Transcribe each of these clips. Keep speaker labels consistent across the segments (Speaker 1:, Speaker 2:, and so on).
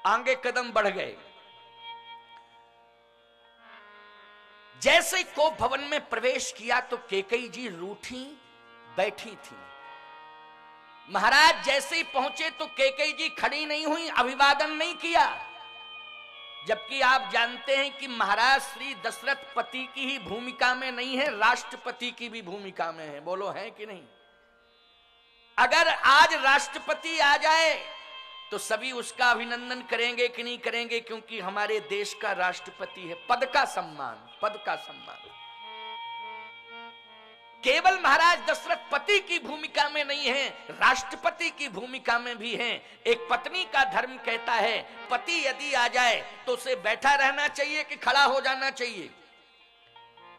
Speaker 1: आगे कदम बढ़ गए। जैसे को भवन में प्रवेश किया तो कैकेयी जी रूठी बैठी थी। महाराज जैसे ही पहुंचे तो कैकेयी जी खड़ी नहीं हुई, अभिवादन नहीं किया। जबकि आप जानते हैं कि महाराज श्री दशरथ पति की ही भूमिका में नहीं है, राष्ट्रपति की भी भूमिका में है। बोलो है कि नहीं? अगर आज राष्ट्रपति आ जाए तो सभी उसका अभिनंदन करेंगे कि नहीं करेंगे? क्योंकि हमारे देश का राष्ट्रपति है। पद का सम्मान, पद का सम्मान। केवल महाराज दशरथ पति की भूमिका में नहीं है, राष्ट्रपति की भूमिका में भी हैं। एक पत्नी का धर्म कहता है पति यदि आ जाए तो उसे बैठा रहना चाहिए कि खड़ा हो जाना चाहिए?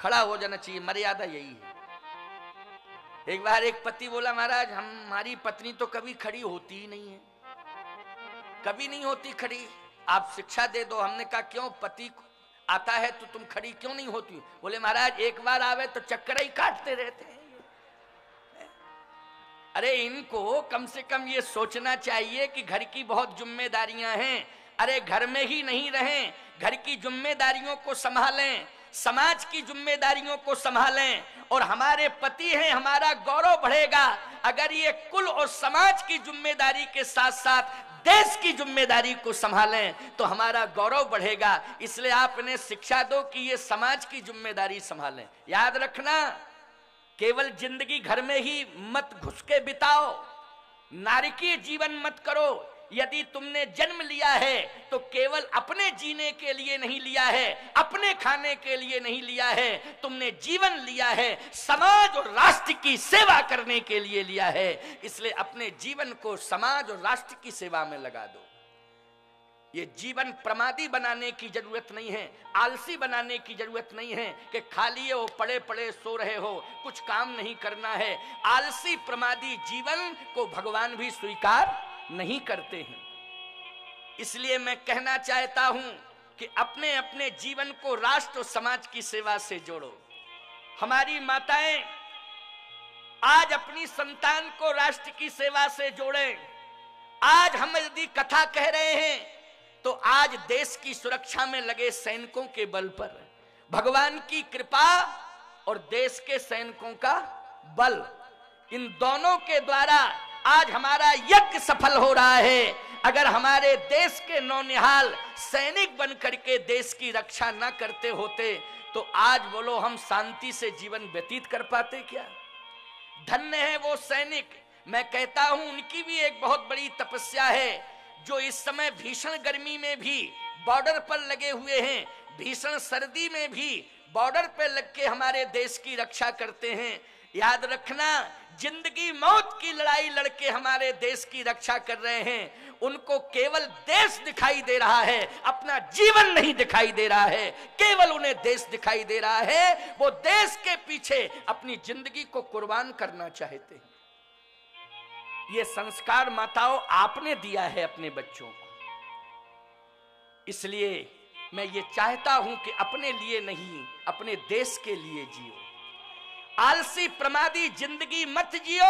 Speaker 1: खड़ा हो जाना चाहिए। मर्यादा यही है। एक बार एक पति बोला महाराज हमारी पत्नी तो कभी खड़ी होती ही नहीं है, कभी नहीं होती खड़ी, आप शिक्षा दे दो। हमने कहा क्यों, पति आता है तो तुम खड़ी क्यों नहीं होती? बोले महाराज एक बार आवे तो चक्कर ही काटते रहते हैं। अरे इनको कम से कम ये सोचना चाहिए कि घर की बहुत जिम्मेदारियां हैं। अरे घर में ही नहीं रहें, घर की जिम्मेदारियों को संभालें, समाज की जिम्मेदारियों को संभालें। और हमारे पति हैं, हमारा गौरव बढ़ेगा अगर ये कुल और समाज की जिम्मेदारी के साथ साथ देश की जिम्मेदारी को संभालें तो हमारा गौरव बढ़ेगा। इसलिए आप इन्हें शिक्षा दो कि ये समाज की जिम्मेदारी संभालें। याद रखना, केवल जिंदगी घर में ही मत घुस के बिताओ, नारकीय जीवन मत करो। यदि तुमने जन्म लिया है तो केवल अपने जीने के लिए नहीं लिया है, अपने खाने के लिए नहीं लिया है, तुमने जीवन लिया है समाज और राष्ट्र की सेवा करने के लिए लिया है। इसलिए अपने जीवन को समाज और राष्ट्र की सेवा में लगा दो। ये जीवन प्रमादी बनाने की जरूरत नहीं है, आलसी बनाने की जरूरत नहीं है कि खाली हो पड़े पड़े सो रहे हो, कुछ काम नहीं करना है। आलसी प्रमादी जीवन को भगवान भी स्वीकार नहीं करते हैं। इसलिए मैं कहना चाहता हूं कि अपने अपने जीवन को राष्ट्र और समाज की सेवा से जोड़ो। हमारी माताएं आज अपनी संतान को राष्ट्र की सेवा से जोड़ें। आज हम यदि कथा कह रहे हैं तो आज देश की सुरक्षा में लगे सैनिकों के बल पर भगवान की कृपा और देश के सैनिकों का बल, इन दोनों के द्वारा आज हमारा यज्ञ सफल हो रहा है। अगर हमारे देश के नौनिहाल सैनिक बन करके देश की रक्षा न करते होते तो आज बोलो हम शांति से जीवन व्यतीत कर पाते क्या? धन्य है वो सैनिक। मैं कहता हूं उनकी भी एक बहुत बड़ी तपस्या है जो इस समय भीषण गर्मी में भी बॉर्डर पर लगे हुए हैं, भीषण सर्दी में भी बॉर्डर पर लग के हमारे देश की रक्षा करते हैं। याद रखना, जिंदगी मौत की लड़ाई लड़के हमारे देश की रक्षा कर रहे हैं। उनको केवल देश दिखाई दे रहा है, अपना जीवन नहीं दिखाई दे रहा है, केवल उन्हें देश दिखाई दे रहा है। वो देश के पीछे अपनी जिंदगी को कुर्बान करना चाहते हैं। ये संस्कार माताओं आपने दिया है अपने बच्चों को। इसलिए मैं ये चाहता हूं कि अपने लिए नहीं, अपने देश के लिए जियो। आलसी प्रमादी जिंदगी मत जियो,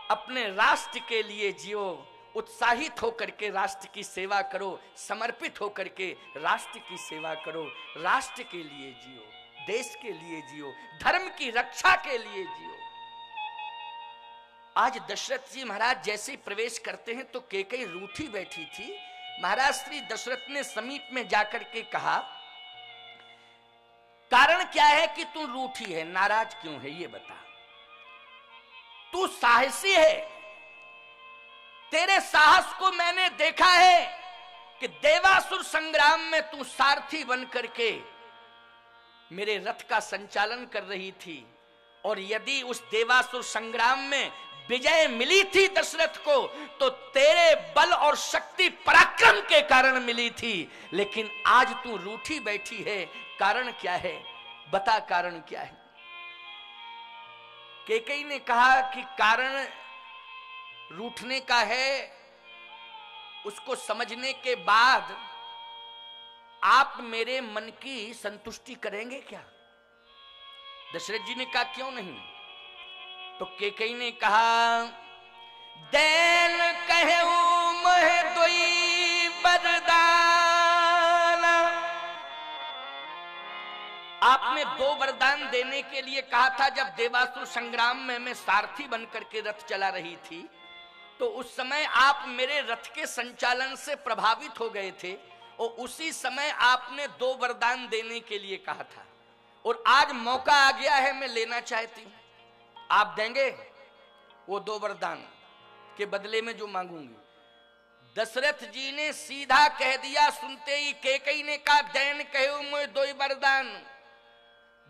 Speaker 1: अपने राष्ट्र के लिए जियो। उत्साहित होकर के राष्ट्र की सेवा करो, समर्पित होकर के राष्ट्र की सेवा करो। राष्ट्र के लिए जियो, देश के लिए जियो, धर्म की रक्षा के लिए जियो। आज दशरथ जी महाराज जैसे प्रवेश करते हैं तो कैकेयी रूठी बैठी थी। महाराज श्री दशरथ ने समीप में जाकर के कहा कारण क्या है कि तू रूठी है, नाराज क्यों है ये बता। तू साहसी है, तेरे साहस को मैंने देखा है कि देवासुर संग्राम में तू सारथी बन करके मेरे रथ का संचालन कर रही थी। और यदि उस देवासुर संग्राम में विजय मिली थी दशरथ को तो तेरे बल और शक्ति पराक्रम के कारण मिली थी। लेकिन आज तू रूठी बैठी है, कारण क्या है बता, कारण क्या है। कैकेयी ने कहा कि कारण रूठने का है, उसको समझने के बाद आप मेरे मन की संतुष्टि करेंगे क्या? दशरथ जी ने कहा क्यों नहीं। तो कैकेयी ने कहा दैन कहूं मह दोई दो वरदान देने के लिए कहा था। जब देवासुर संग्राम में मैं सारथी बनकर के रथ चला रही थी, तो उस समय आप मेरे रथ के संचालन से प्रभावित हो गए थे और उसी समय आपने दो वरदान देने के लिए कहा था। और आज मौका आ गया है, मैं लेना चाहती हूं। आप देंगे वो दो वरदान के बदले में जो मांगूंगी? दशरथ जी ने सीधा कह दिया, सुनते ही कैकेयी ने कहा, दैन कहो मोय दो वरदान।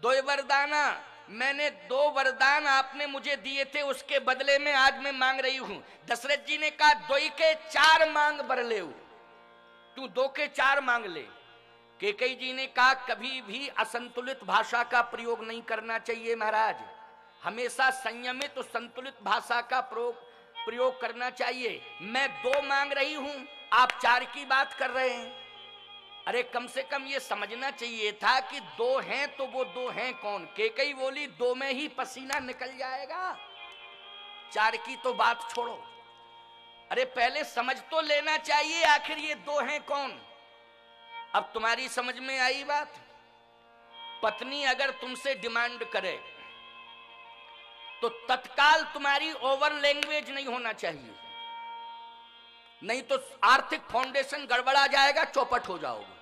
Speaker 1: दो वरदाना, मैंने दो वरदान आपने मुझे दिए थे, उसके बदले में आज मैं मांग रही हूं। दशरथ जी ने कहा, दो के चार मांग बर ले, तू दो के चार मांग ले। कैकेयी जी ने कहा, कभी भी असंतुलित भाषा का प्रयोग नहीं करना चाहिए महाराज, हमेशा संयमित और संतुलित भाषा का प्रयोग करना चाहिए। मैं दो मांग रही हूं, आप चार की बात कर रहे हैं। अरे कम से कम ये समझना चाहिए था कि दो हैं तो वो दो हैं कौन? कैकेयी बोली, दो में ही पसीना निकल जाएगा, चार की तो बात छोड़ो। अरे पहले समझ तो लेना चाहिए आखिर ये दो हैं कौन। अब तुम्हारी समझ में आई बात? पत्नी अगर तुमसे डिमांड करे तो तत्काल तुम्हारी ओवर लैंग्वेज नहीं होना चाहिए, नहीं तो आर्थिक फाउंडेशन गड़बड़ा जाएगा, चौपट हो जाओगे।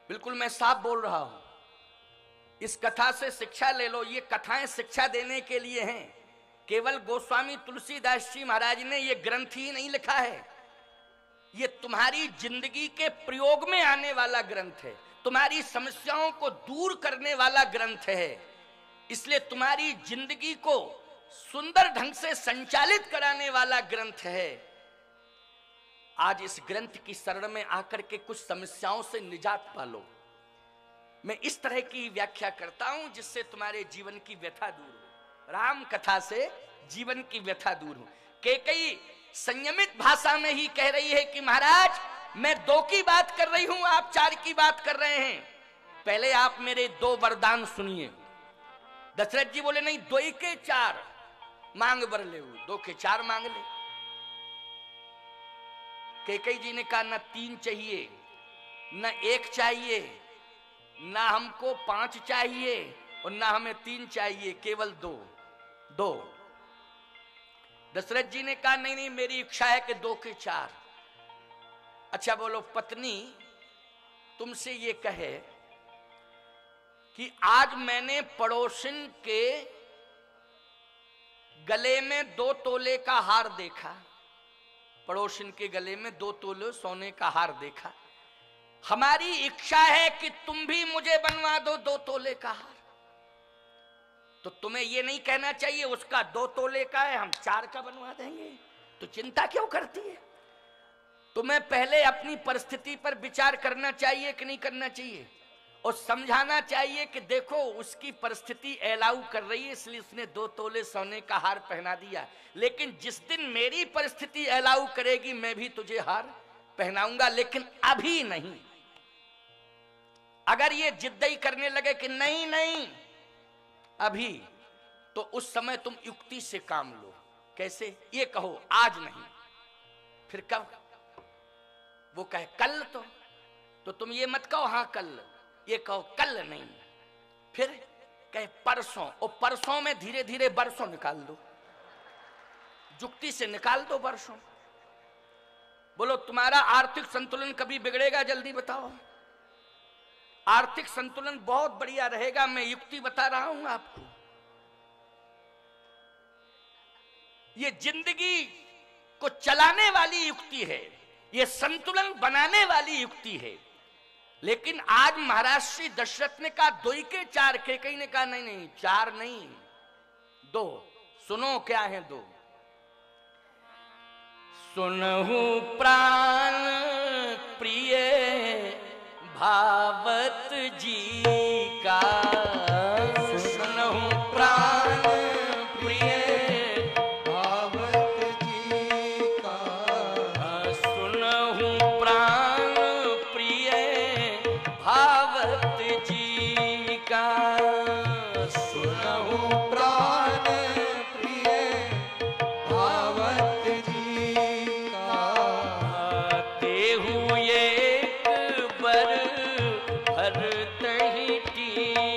Speaker 1: बिल्कुल मैं साफ बोल रहा हूं। इस कथा से शिक्षा ले लो, ये कथाएं शिक्षा देने के लिए हैं। केवल गोस्वामी तुलसीदास जी महाराज ने ये ग्रंथ ही नहीं लिखा है, ये तुम्हारी जिंदगी के प्रयोग में आने वाला ग्रंथ है, तुम्हारी समस्याओं को दूर करने वाला ग्रंथ है। इसलिए तुम्हारी जिंदगी को सुंदर ढंग से संचालित कराने वाला ग्रंथ है। आज इस ग्रंथ की शरण में आकर के कुछ समस्याओं से निजात पालो। मैं इस तरह की व्याख्या करता हूं जिससे तुम्हारे जीवन की व्यथा दूर हो। राम कथा से जीवन की व्यथा दूर हो। कैकेयी संयमित भाषा में ही कह रही है कि महाराज मैं दो की बात कर रही हूं, आप चार की बात कर रहे हैं, पहले आप मेरे दो वरदान सुनिए। दशरथ जी बोले, नहीं, दो के चार मांग बर ले, दो के चार मांग ले। कैकेयी जी ने कहा, न तीन चाहिए, न एक चाहिए, न हमको पांच चाहिए और न हमें तीन चाहिए, केवल दो। दो। दशरथ जी ने कहा, नहीं नहीं, मेरी इच्छा है कि दो के चार। अच्छा बोलो, पत्नी तुमसे ये कहे कि आज मैंने पड़ोसिन के गले में 2 तोले का हार देखा, पड़ोसिन के गले में 2 तोले सोने का हार देखा, हमारी इच्छा है कि तुम भी मुझे बनवा दो 2 तोले का हार। तो तुम्हें यह नहीं कहना चाहिए उसका 2 तोले का है, हम 4 का बनवा देंगे, तो चिंता क्यों करती है? तुम्हें पहले अपनी परिस्थिति पर विचार करना चाहिए कि नहीं करना चाहिए, और समझाना चाहिए कि देखो उसकी परिस्थिति अलाउ कर रही है इसलिए उसने 2 तोले सोने का हार पहना दिया, लेकिन जिस दिन मेरी परिस्थिति अलाउ करेगी मैं भी तुझे हार पहनाऊंगा, लेकिन अभी नहीं। अगर ये जिद्दी करने लगे कि नहीं नहीं अभी, तो उस समय तुम युक्ति से काम लो। कैसे? ये कहो आज नहीं, फिर कब? वो कहे कल, तो तुम ये मत कहो हाँ कल, ये कहो कल नहीं, फिर कहे परसों, और परसों में धीरे धीरे बरसों निकाल दो, जुक्ति से निकाल दो बरसों। बोलो तुम्हारा आर्थिक संतुलन कभी बिगड़ेगा? जल्दी बताओ। आर्थिक संतुलन बहुत बढ़िया रहेगा, मैं युक्ति बता रहा हूं आपको। ये जिंदगी को चलाने वाली युक्ति है, ये संतुलन बनाने वाली युक्ति है। लेकिन आज महाराज श्री दशरथ ने कहा 2 के 4, कैकेयी ने कहा नहीं नहीं 4 नहीं 2। सुनो क्या है 2। सुनहु प्राण प्रिय भावत जी का, सुनहु प्राण प्रिय भावत जी का, सुनहु प्राण प्रिय भावत जी का, सुनहु प्राण प्रिय भावत जी का, तेहु एक बर भरत ही टी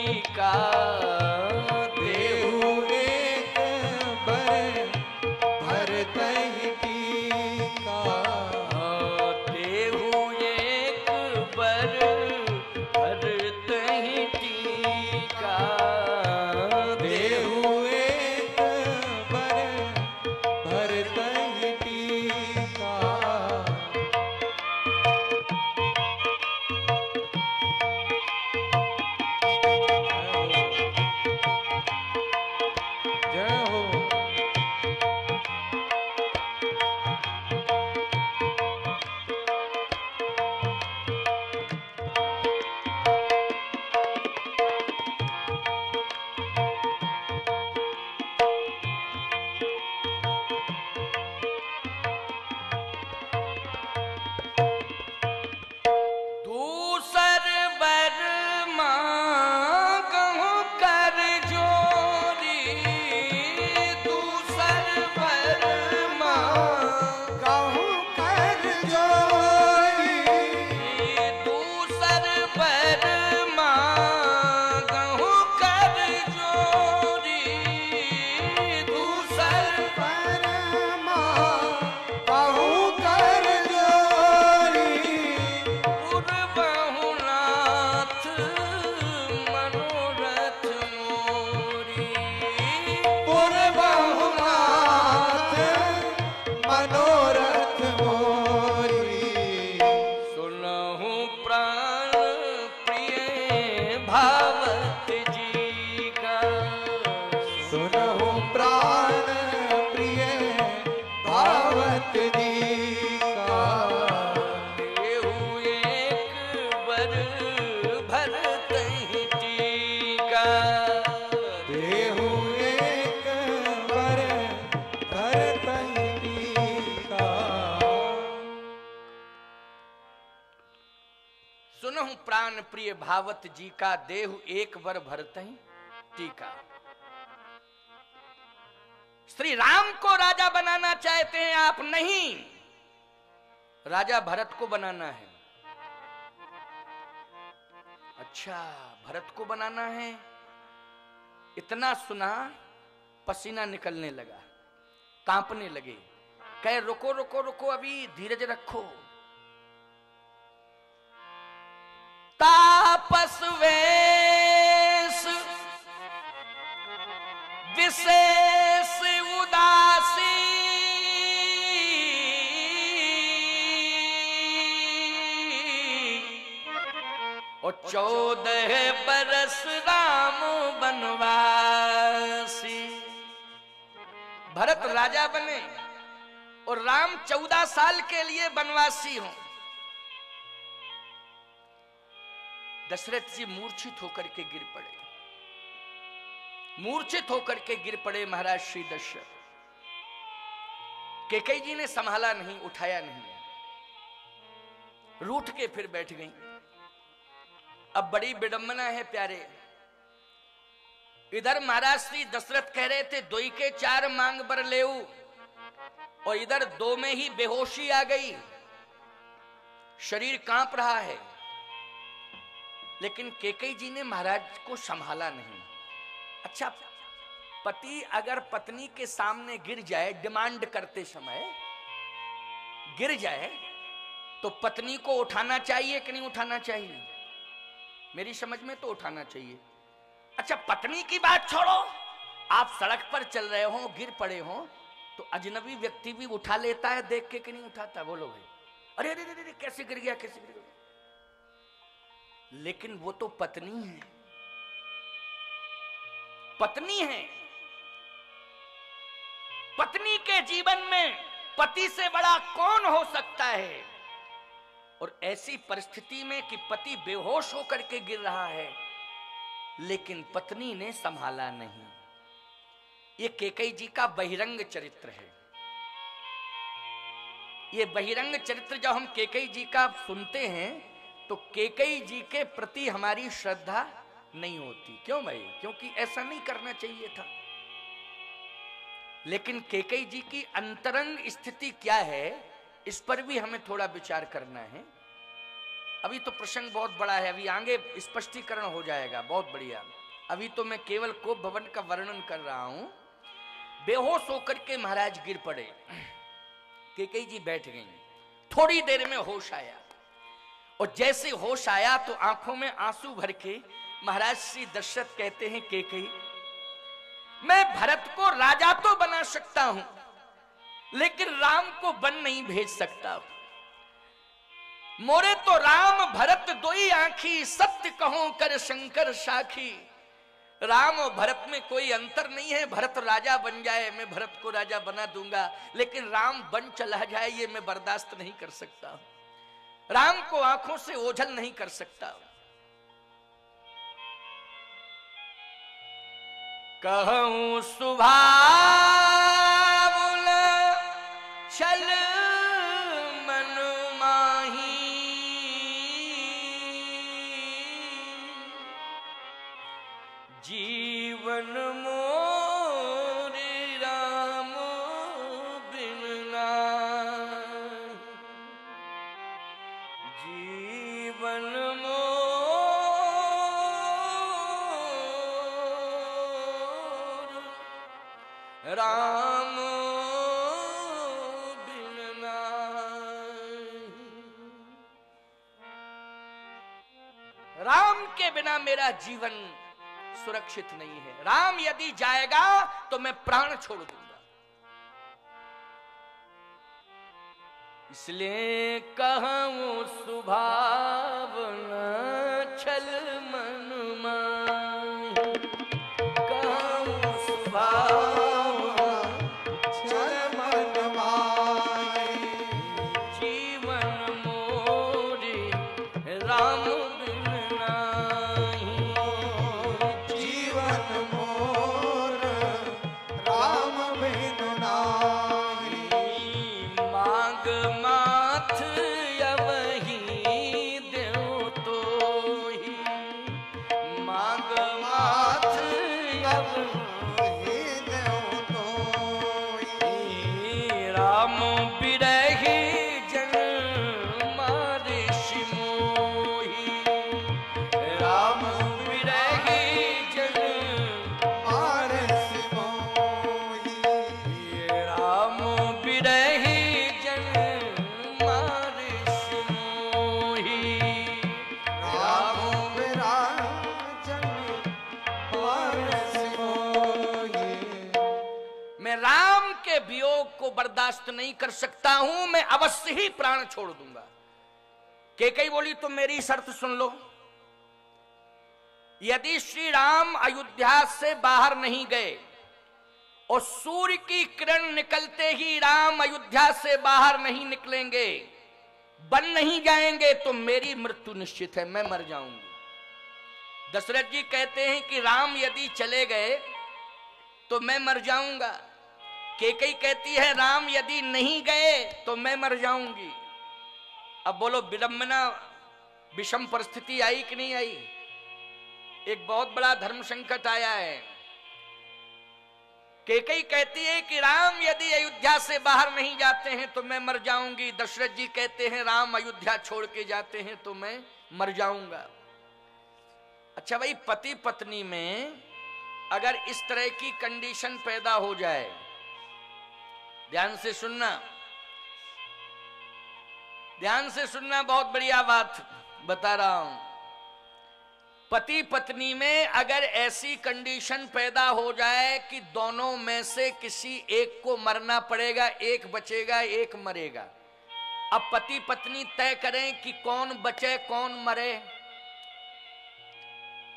Speaker 1: प्राण प्रिय भावत जी का, देहु एक वर भरतहि टीका। श्री राम को राजा बनाना चाहते हैं आप, नहीं, राजा भरत को बनाना है। अच्छा, भरत को बनाना है। इतना सुना, पसीना निकलने लगा, कांपने लगे, कहे रुको रुको रुको, अभी धीरज रखो। तापस वेश विशेष उदासी, और 14 बरस राम बनवासी। भरत राजा बने और राम 14 साल के लिए बनवासी हों। दशरथ जी मूर्छित होकर के गिर पड़े, मूर्छित होकर के गिर पड़े महाराज श्री दशरथ। कैकेयी जी ने संभाला नहीं, उठाया नहीं, रूठ के फिर बैठ गई। अब बड़ी विडंबना है प्यारे, इधर महाराज श्री दशरथ कह रहे थे 2 के 4 मांग बर लेऊ, और इधर 2 में ही बेहोशी आ गई, शरीर कांप रहा है। लेकिन कैकेयी जी ने महाराज को संभाला नहीं। अच्छा, पति अगर पत्नी के सामने गिर जाए, डिमांड करते समय गिर जाए, तो पत्नी को उठाना चाहिए कि नहीं उठाना चाहिए? मेरी समझ में तो उठाना चाहिए। अच्छा, पत्नी की बात छोड़ो, आप सड़क पर चल रहे हो, गिर पड़े हो, तो अजनबी व्यक्ति भी उठा लेता है देख के कि नहीं उठाता? बोलो भाई, अरे अरे अरे कैसे गिर गया, कैसे गिर गया। लेकिन वो तो पत्नी है, पत्नी है। पत्नी के जीवन में पति से बड़ा कौन हो सकता है? और ऐसी परिस्थिति में कि पति बेहोश होकर के गिर रहा है, लेकिन पत्नी ने संभाला नहीं। ये कैकेयी जी का बहिरंग चरित्र है। ये बहिरंग चरित्र जब हम कैकेयी जी का सुनते हैं तो कैकेयी जी के प्रति हमारी श्रद्धा नहीं होती। क्यों भाई? क्योंकि ऐसा नहीं करना चाहिए था। लेकिन कैकेयी जी की अंतरंग स्थिति क्या है, इस पर भी हमें थोड़ा विचार करना है। अभी तो प्रसंग बहुत बड़ा है, अभी आगे स्पष्टीकरण हो जाएगा, बहुत बढ़िया। अभी तो मैं केवल कोप भवन का वर्णन कर रहा हूं। बेहोश होकर के महाराज गिर पड़े, कैकेयी जी बैठ गई। थोड़ी देर में होश आया, और जैसे होश आया तो आंखों में आंसू भर के महाराज श्री दशरथ कहते हैं, कैकेयी, मैं भरत को राजा तो बना सकता हूं, लेकिन राम को वन नहीं भेज सकता। मोरे तो राम भरत दोई आंखी, सत्य कहूं कर शंकर साखी। राम और भरत में कोई अंतर नहीं है। भरत राजा बन जाए, मैं भरत को राजा बना दूंगा, लेकिन राम बन चला जाए ये मैं बर्दाश्त नहीं कर सकता। राम को आंखों से ओझल नहीं कर सकता। कहूं सुभावुन छल मन माही, जीवन मोरे राम बिन नाहि। जीवन राम बिन नाहि। राम के बिना मेरा जीवन सुरक्षित नहीं है। राम यदि जाएगा तो मैं प्राण छोड़ दूंगा। इसलिए कहूं सुभावन छल मन माही, कहूं सुभावन छल मन माही। जीवन मोरे राम बिन नाहि, जीवन मोर राम बिन नाहि। मांग माथ अवहि देव तो को बर्दाश्त नहीं कर सकता हूं, मैं अवश्य ही प्राण छोड़ दूंगा। कैकेयी बोली तो मेरी शर्त सुन लो, यदि श्री राम अयोध्या से बाहर नहीं गए और सूर्य की किरण निकलते ही राम अयोध्या से बाहर नहीं निकलेंगे, बन नहीं जाएंगे, तो मेरी मृत्यु निश्चित है, मैं मर जाऊंगी। दशरथ जी कहते हैं कि राम यदि चले गए तो मैं मर जाऊंगा। कैकेयी कहती है राम यदि नहीं गए तो मैं मर जाऊंगी। अब बोलो विडंबना, विषम परिस्थिति आई कि नहीं आई? एक बहुत बड़ा धर्म संकट आया है। कैकेयी कहती है कि राम यदि अयोध्या से बाहर नहीं जाते हैं तो मैं मर जाऊंगी। दशरथ जी कहते हैं राम अयोध्या छोड़ के जाते हैं तो मैं मर जाऊंगा। अच्छा भाई, पति पत्नी में अगर इस तरह की कंडीशन पैदा हो जाए, ध्यान से सुनना, ध्यान से सुनना, बहुत बढ़िया बात बता रहा हूं। पति पत्नी में अगर ऐसी कंडीशन पैदा हो जाए कि दोनों में से किसी एक को मरना पड़ेगा, एक बचेगा एक मरेगा, अब पति पत्नी तय करें कि कौन बचे कौन मरे,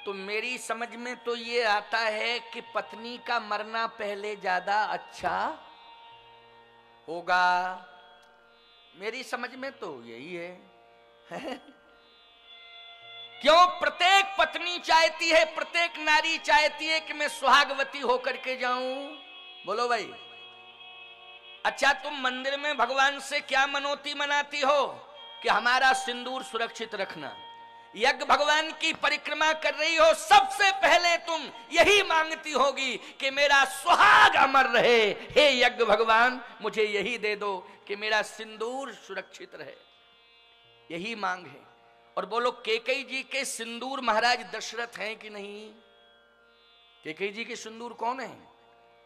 Speaker 1: तो मेरी समझ में तो ये आता है कि पत्नी का मरना पहले ज्यादा अच्छा होगा। मेरी समझ में तो यही है। क्यों? प्रत्येक पत्नी चाहती है, प्रत्येक नारी चाहती है कि मैं सुहागवती होकर के जाऊं। बोलो भाई। अच्छा, तुम मंदिर में भगवान से क्या मनौती मनाती हो? कि हमारा सिंदूर सुरक्षित रखना। यज्ञ भगवान की परिक्रमा कर रही हो, सबसे पहले तुम यही मांगती होगी कि मेरा सुहाग अमर रहे। हे यज्ञ भगवान, मुझे यही दे दो कि मेरा सिंदूर सुरक्षित रहे, यही मांग है। और बोलो, कैकेयी जी के सिंदूर महाराज दशरथ हैं कि नहीं? कैकेयी जी के सिंदूर कौन है?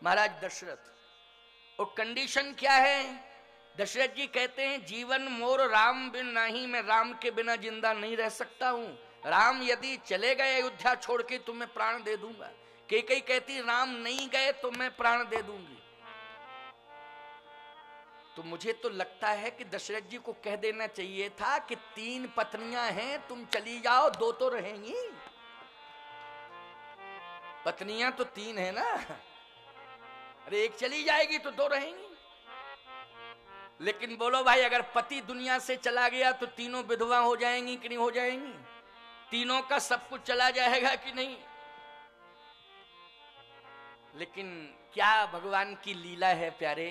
Speaker 1: महाराज दशरथ। और कंडीशन क्या है? दशरथ जी कहते हैं जीवन मोर राम बिन नहीं, मैं राम के बिना जिंदा नहीं रह सकता हूं। राम यदि चले गए अयोध्या छोड़ के तो मैं प्राण दे दूंगा। कैकेयी कहती राम नहीं गए तो मैं प्राण दे दूंगी। तो मुझे तो लगता है कि दशरथ जी को कह देना चाहिए था कि 3 पत्नियां हैं, तुम चली जाओ, 2 तो रहेंगी। पत्नियां तो 3 है ना, अरे एक चली जाएगी तो 2 रहेंगी। लेकिन बोलो भाई, अगर पति दुनिया से चला गया तो तीनों विधवा हो जाएंगी कि नहीं हो जाएंगी? तीनों का सब कुछ चला जाएगा कि नहीं? लेकिन क्या भगवान की लीला है प्यारे।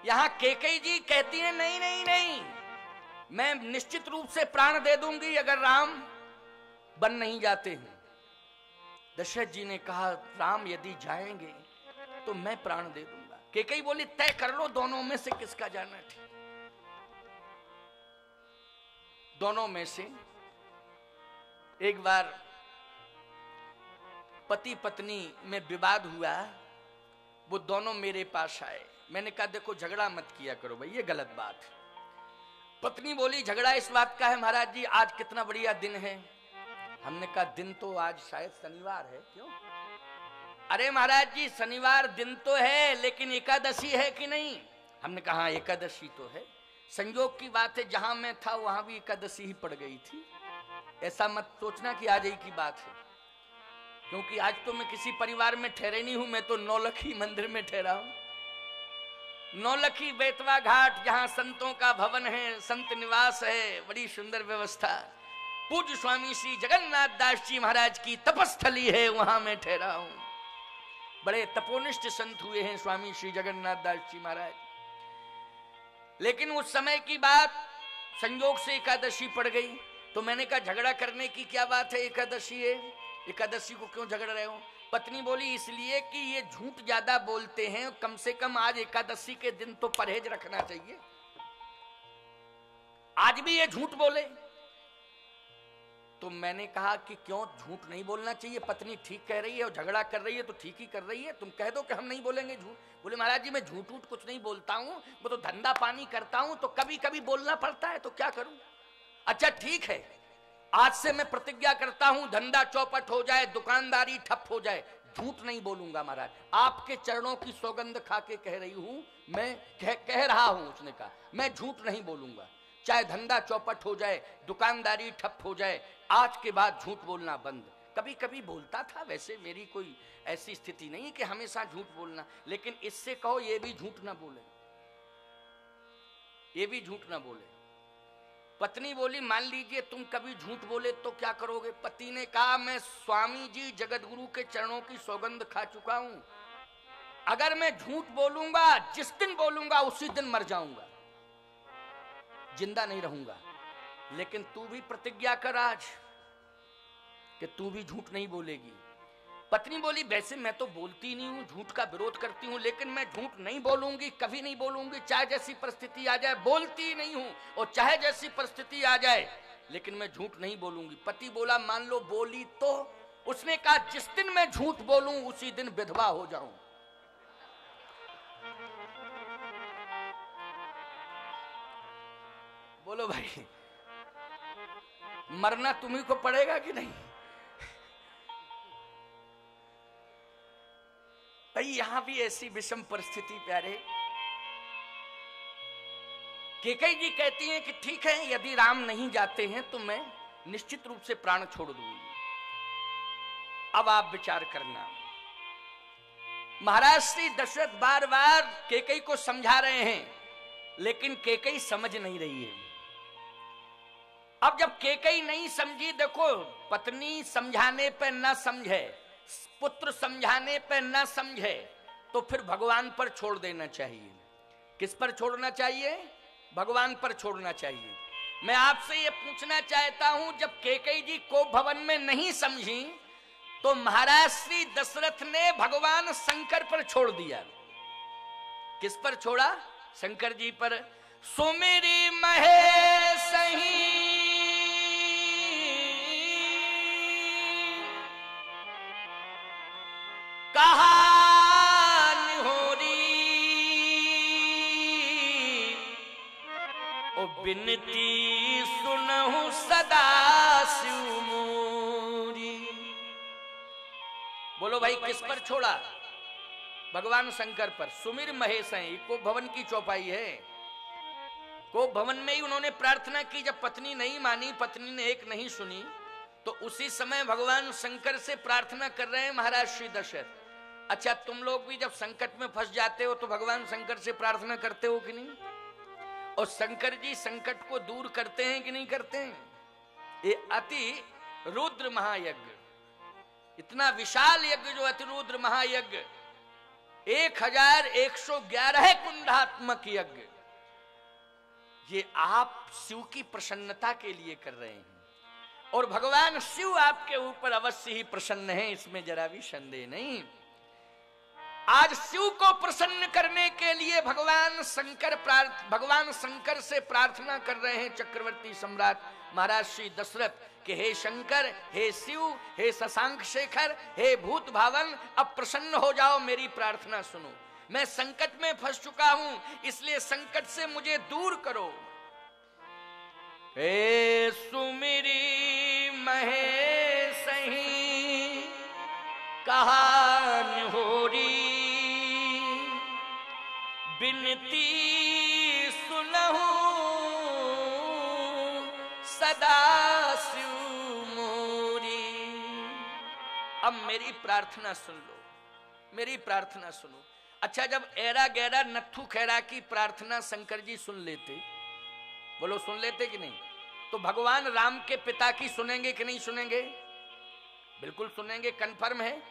Speaker 1: यहां कैकेयी जी कहती है नहीं नहीं नहीं, मैं निश्चित रूप से प्राण दे दूंगी अगर राम बन नहीं जाते हैं। दशरथ जी ने कहा राम यदि जाएंगे तो मैं प्राण दे दूंगा। कैकेयी बोली तय कर लो दोनों में से किसका जाना ठीक। दोनों में से एक बार पति पत्नी में विवाद हुआ, वो दोनों मेरे पास आए। मैंने कहा देखो झगड़ा मत किया करो भाई, ये गलत बात है। पत्नी बोली झगड़ा इस बात का है महाराज जी, आज कितना बढ़िया दिन है। हमने कहा दिन तो आज शायद शनिवार है। क्यों? अरे महाराज जी शनिवार दिन तो है, लेकिन एकादशी है कि नहीं? हमने कहा एकादशी तो है। संयोग की बात है, जहां मैं था वहां भी एकादशी ही पड़ गई थी। ऐसा मत सोचना कि आज ही की बात है, क्योंकि आज तो मैं किसी परिवार में ठहरे नहीं हूं, मैं तो नौलखी मंदिर में ठहरा हूं। नौलखी बेतवा घाट, जहां संतों का भवन है, संत निवास है, बड़ी सुंदर व्यवस्था। पूज्य स्वामी श्री जगन्नाथ दास जी महाराज की तपस्थली है, वहां मैं ठहरा हूं। बड़े तपोनिष्ठ संत हुए हैं स्वामी श्री जगन्नाथ दास जी महाराज। लेकिन उस समय की बात, संयोग से एकादशी पड़ गई, तो मैंने कहा झगड़ा करने की क्या बात है, एकादशी है, एकादशी को क्यों झगड़ रहे हो? पत्नी बोली इसलिए कि ये झूठ ज्यादा बोलते हैं, कम से कम आज एकादशी के दिन तो परहेज रखना चाहिए। आज भी ये झूठ बोले। तो मैंने कहा कि क्यों झूठ नहीं बोलना चाहिए, पत्नी ठीक कह रही है और झगड़ा कर रही है तो ठीक ही कर रही है, तुम कह दो कि हम नहीं बोलेंगे झूठ। बोले महाराज जी मैं झूठ झूठ कुछ नहीं बोलता हूं, वो तो धंधा पानी करता हूं, तो कभी कभी बोलना पड़ता है, तो क्या करूं। अच्छा ठीक है, आज से मैं प्रतिज्ञा करता हूं धंधा चौपट हो जाए, दुकानदारी ठप हो जाए, झूठ नहीं बोलूंगा महाराज, आपके चरणों की सौगंध खा के कह रही हूं, मैं कह रहा हूं। उसने कहा मैं झूठ नहीं बोलूंगा, चाहे धंधा चौपट हो जाए, दुकानदारी ठप हो जाए, आज के बाद झूठ बोलना बंद। कभी कभी बोलता था, वैसे मेरी कोई ऐसी स्थिति नहीं कि हमेशा झूठ बोलना, लेकिन इससे कहो ये भी झूठ ना बोले, ये भी झूठ ना बोले। पत्नी बोली मान लीजिए तुम कभी झूठ बोले तो क्या करोगे? पति ने कहा मैं स्वामी जी जगतगुरु के चरणों की सौगंध खा चुका हूं, अगर मैं झूठ बोलूंगा, जिस दिन बोलूंगा उसी दिन मर जाऊंगा, जिंदा नहीं रहूंगा। लेकिन तू भी प्रतिज्ञा कर आज कि तू भी झूठ नहीं बोलेगी। पत्नी बोली वैसे मैं तो बोलती नहीं हूं, झूठ का विरोध करती हूं, लेकिन मैं झूठ नहीं बोलूंगी, कभी नहीं बोलूंगी, चाहे जैसी परिस्थिति आ जाए। बोलती नहीं हूं और चाहे जैसी परिस्थिति आ जाए, लेकिन मैं झूठ नहीं बोलूंगी। पति बोला मान लो बोली तो? उसने कहा जिस दिन मैं झूठ बोलूं उसी दिन विधवा हो जाऊं। बोलो भाई, मरना तुम्ही को पड़ेगा कि नहीं? भाई यहां भी ऐसी विषम परिस्थिति प्यारे। केकई जी कहती हैं कि ठीक है, यदि राम नहीं जाते हैं तो मैं निश्चित रूप से प्राण छोड़ दूंगी। अब आप विचार करना, महाराज श्री दशरथ बार बार केकई को समझा रहे हैं, लेकिन केकई समझ नहीं रही है। अब जब केकई नहीं समझी, देखो पत्नी समझाने पर न समझे, पुत्र समझाने पर न समझे, तो फिर भगवान पर छोड़ देना चाहिए। किस पर छोड़ना चाहिए? भगवान पर छोड़ना चाहिए। मैं आपसे ये पूछना चाहता हूं, जब केकई जी को भवन में नहीं समझी तो महाराज श्री दशरथ ने भगवान शंकर पर छोड़ दिया। किस पर छोड़ा? शंकर जी पर। सुमिरी महेशही कहानी होरी, ओ बिनती सुनहु सदा शिव मोरी। बोलो भाई किस पर छोड़ा? भगवान शंकर पर। सुमिर महेश है, को भवन की चौपाई है, को भवन में ही उन्होंने प्रार्थना की। जब पत्नी नहीं मानी, पत्नी ने एक नहीं सुनी, तो उसी समय भगवान शंकर से प्रार्थना कर रहे हैं महाराज श्री दशरथ। अच्छा, तुम लोग भी जब संकट में फंस जाते हो तो भगवान शंकर से प्रार्थना करते हो कि नहीं? और शंकर जी संकट को दूर करते हैं कि नहीं करते हैं? ये अति रुद्र महायज्ञ, इतना विशाल यज्ञ जो अति रुद्र महायज्ञ, 1111 कुंडात्मक यज्ञ, ये आप शिव की प्रसन्नता के लिए कर रहे हैं। और भगवान शिव आपके ऊपर अवश्य ही प्रसन्न है, इसमें जरा भी संदेह नहीं। आज शिव को प्रसन्न करने के लिए भगवान शंकर से प्रार्थना कर रहे हैं चक्रवर्ती सम्राट महाराज श्री दशरथ कि हे शंकर, हे शिव, हे शशांक शेखर, हे भूत भावन, अब प्रसन्न हो जाओ, मेरी प्रार्थना सुनो। मैं संकट में फंस चुका हूं, इसलिए संकट से मुझे दूर करो। हे सुमिरी महेशही कहानी होरी, बिनती सुनहु सदा शिव मोरी। अब मेरी प्रार्थना सुन लो, मेरी प्रार्थना सुनो। अच्छा, जब एरा गैरा नत्थु खैरा की प्रार्थना शंकर जी सुन लेते, बोलो सुन लेते कि नहीं, तो भगवान राम के पिता की सुनेंगे कि नहीं सुनेंगे? बिल्कुल सुनेंगे, कन्फर्म है।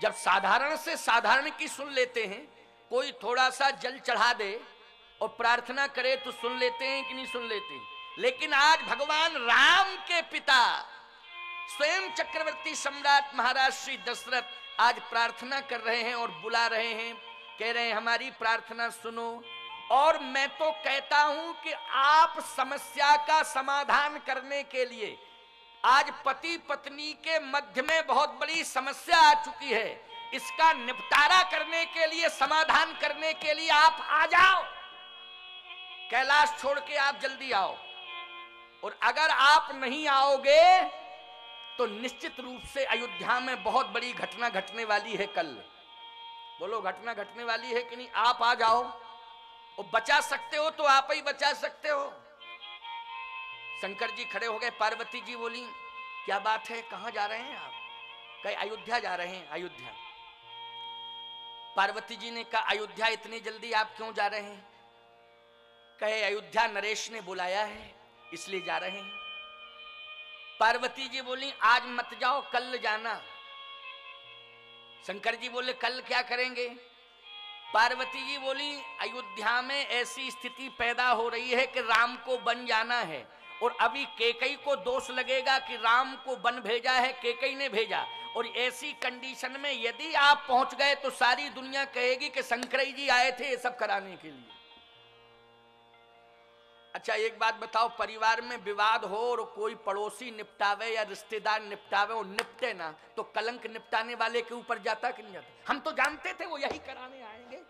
Speaker 1: जब साधारण से साधारण की सुन लेते हैं, कोई थोड़ा सा जल चढ़ा दे और प्रार्थना करे तो सुन लेते हैं कि नहीं सुन लेते? लेकिन आज भगवान राम के पिता स्वयं चक्रवर्ती सम्राट महाराज श्री दशरथ आज प्रार्थना कर रहे हैं और बुला रहे हैं, कह रहे हैं हमारी प्रार्थना सुनो। और मैं तो कहता हूं कि आप समस्या का समाधान करने के लिए, आज पति पत्नी के मध्य में बहुत बड़ी समस्या आ चुकी है, इसका निपटारा करने के लिए, समाधान करने के लिए आप आ जाओ, कैलाश छोड़ के आप जल्दी आओ। और अगर आप नहीं आओगे तो निश्चित रूप से अयोध्या में बहुत बड़ी घटना घटने वाली है कल। बोलो घटना घटने वाली है कि नहीं? आप आ जाओ और बचा सकते हो तो आप ही बचा सकते हो। शंकर जी खड़े हो गए, पार्वती जी बोली क्या बात है, कहां जा रहे हैं आप? कहे अयोध्या जा रहे हैं। अयोध्या? पार्वती जी ने कहा अयोध्या इतनी जल्दी आप क्यों जा रहे हैं? कहे अयोध्या नरेश ने बुलाया है इसलिए जा रहे हैं। पार्वती जी बोली आज मत जाओ, कल जाना। शंकर जी बोले कल क्या करेंगे? पार्वती जी बोली अयोध्या में ऐसी स्थिति पैदा हो रही है कि राम को वन जाना है, और अभी केकई को दोष लगेगा कि राम को वन भेजा है, केकई ने भेजा, और ऐसी कंडीशन में यदि आप पहुंच गए तो सारी दुनिया कहेगी कि शंकरई जी आए थे ये सब कराने के लिए। अच्छा एक बात बताओ, परिवार में विवाद हो और कोई पड़ोसी निपटावे या रिश्तेदार निपटावे और निपटे ना, तो कलंक निपटाने वाले के ऊपर जाता कि नहीं जाता? हम तो जानते थे वो यही कराने आएंगे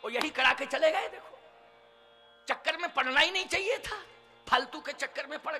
Speaker 1: और यही करा के चले गए। देखो चक्कर में पड़ना ही नहीं चाहिए था, फालतू के चक्कर में पड़